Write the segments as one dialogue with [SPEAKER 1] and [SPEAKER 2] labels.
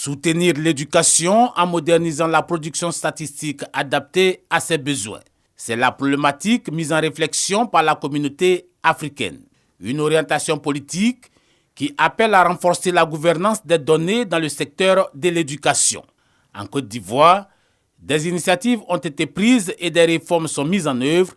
[SPEAKER 1] Soutenir l'éducation en modernisant la production statistique adaptée à ses besoins. C'est la problématique mise en réflexion par la communauté africaine. Une orientation politique qui appelle à renforcer la gouvernance des données dans le secteur de l'éducation. En Côte d'Ivoire, des initiatives ont été prises et des réformes sont mises en œuvre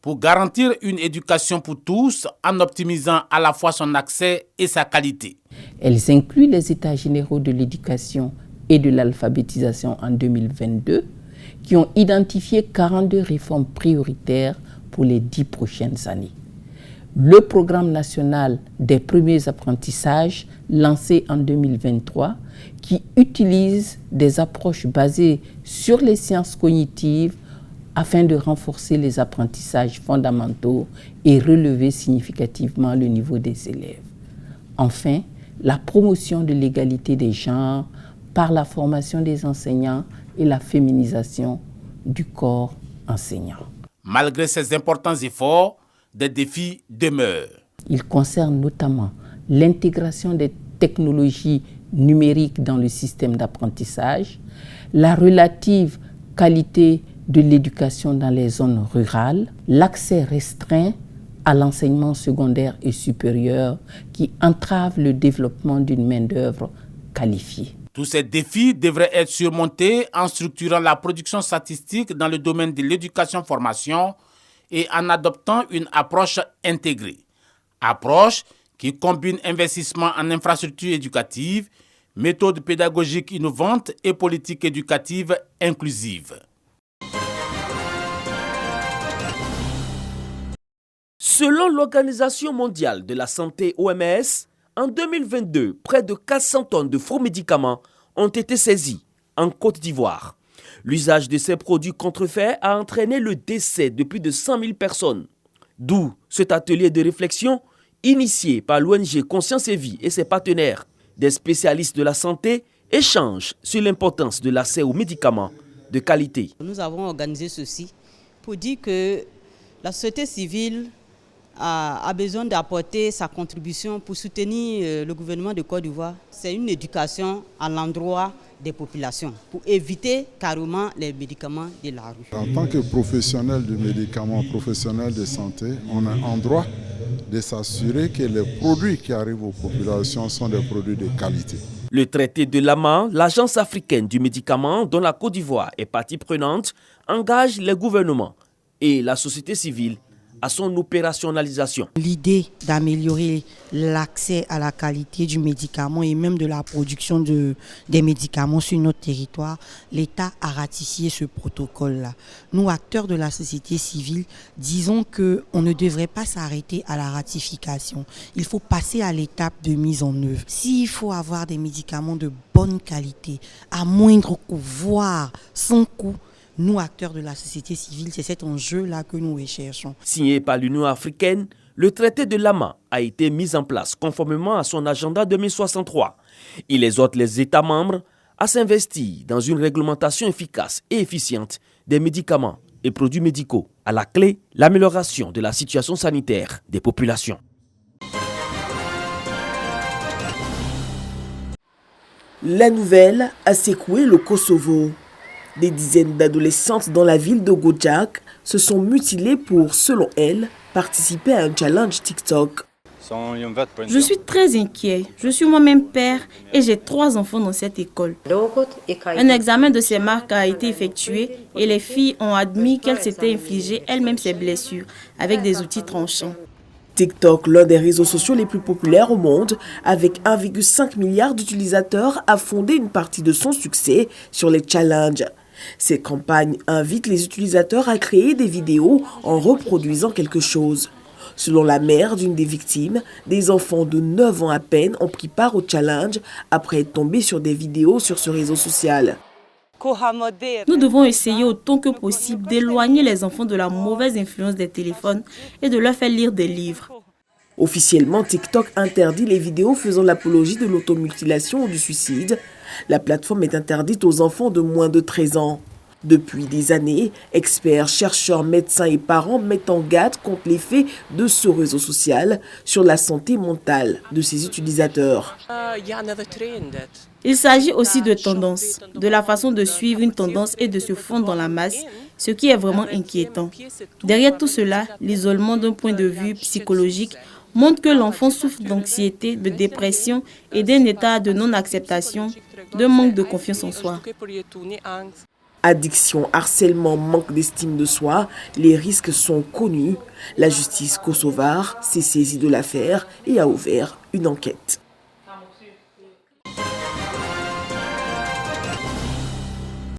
[SPEAKER 1] pour garantir une éducation pour tous en optimisant à la fois son accès et sa qualité.
[SPEAKER 2] Elles incluent les états généraux de l'éducation et de l'alphabétisation en 2022 qui ont identifié 42 réformes prioritaires pour les 10 prochaines années. Le programme national des premiers apprentissages lancé en 2023 qui utilise des approches basées sur les sciences cognitives afin de renforcer les apprentissages fondamentaux et relever significativement le niveau des élèves. Enfin, la promotion de l'égalité des genres par la formation des enseignants et la féminisation du corps enseignant.
[SPEAKER 1] Malgré ces importants efforts, des défis demeurent.
[SPEAKER 2] Ils concernent notamment l'intégration des technologies numériques dans le système d'apprentissage, la relative qualité de l'éducation dans les zones rurales, l'accès restreint à l'enseignement secondaire et supérieur qui entrave le développement d'une main-d'œuvre qualifiée.
[SPEAKER 1] Tous ces défis devraient être surmontés en structurant la production statistique dans le domaine de l'éducation-formation et en adoptant une approche intégrée. Approche qui combine investissement en infrastructures éducatives, méthodes pédagogiques innovantes et politiques éducatives inclusives.
[SPEAKER 3] Selon l'Organisation mondiale de la santé OMS, en 2022, près de 400 tonnes de faux médicaments ont été saisis en Côte d'Ivoire. L'usage de ces produits contrefaits a entraîné le décès de plus de 100 000 personnes. D'où cet atelier de réflexion initié par l'ONG Conscience et Vie et ses partenaires. Des spécialistes de la santé échangent sur l'importance de l'accès aux médicaments de qualité.
[SPEAKER 4] Nous avons organisé ceci pour dire que la société civile a besoin d'apporter sa contribution pour soutenir le gouvernement de Côte d'Ivoire. C'est une éducation à l'endroit des populations pour éviter carrément les médicaments de la rue.
[SPEAKER 5] En tant que professionnel du médicament, professionnel de santé, on a un droit de s'assurer que les produits qui arrivent aux populations sont des produits de qualité.
[SPEAKER 3] Le traité de l'AMA, l'Agence africaine du médicament dont la Côte d'Ivoire est partie prenante, engage les gouvernements et la société civile à son opérationnalisation.
[SPEAKER 6] L'idée d'améliorer l'accès à la qualité du médicament et même de la production des médicaments sur notre territoire, l'État a ratifié ce protocole-là. Nous, acteurs de la société civile, disons qu'on ne devrait pas s'arrêter à la ratification. Il faut passer à l'étape de mise en œuvre. S'il faut avoir des médicaments de bonne qualité, à moindre coût, voire sans coût, nous, acteurs de la société civile, c'est cet enjeu-là que nous recherchons.
[SPEAKER 3] Signé par l'Union africaine, le traité de l'AMA a été mis en place conformément à son agenda 2063. Il exhorte les États membres à s'investir dans une réglementation efficace et efficiente des médicaments et produits médicaux. À la clé, l'amélioration de la situation sanitaire des populations.
[SPEAKER 7] La nouvelle a secoué le Kosovo. Des dizaines d'adolescentes dans la ville de Goudjak se sont mutilées pour, selon elles, participer à un challenge TikTok.
[SPEAKER 8] Je suis très inquiet. Je suis moi-même père et j'ai 3 enfants dans cette école. Un examen de ces marques a été effectué et les filles ont admis qu'elles s'étaient infligées elles-mêmes ces blessures avec des outils tranchants.
[SPEAKER 7] TikTok, l'un des réseaux sociaux les plus populaires au monde, avec 1,5 milliard d'utilisateurs, a fondé une partie de son succès sur les challenges. Ces campagnes invitent les utilisateurs à créer des vidéos en reproduisant quelque chose. Selon la mère d'une des victimes, des enfants de 9 ans à peine ont pris part au challenge après être tombés sur des vidéos sur ce réseau social.
[SPEAKER 8] Nous devons essayer autant que possible d'éloigner les enfants de la mauvaise influence des téléphones et de leur faire lire des livres.
[SPEAKER 7] Officiellement, TikTok interdit les vidéos faisant l'apologie de l'automutilation ou du suicide. La plateforme est interdite aux enfants de moins de 13 ans. Depuis des années, experts, chercheurs, médecins et parents mettent en garde contre l'effet de ce réseau social sur la santé mentale de ses utilisateurs.
[SPEAKER 8] Il s'agit aussi de tendance, de la façon de suivre une tendance et de se fondre dans la masse, ce qui est vraiment inquiétant. Derrière tout cela, l'isolement d'un point de vue psychologique montre que l'enfant souffre d'anxiété, de dépression et d'un état de non-acceptation, d'un manque de confiance en soi.
[SPEAKER 7] Addiction, harcèlement, manque d'estime de soi, les risques sont connus. La justice kosovare s'est saisie de l'affaire et a ouvert une enquête.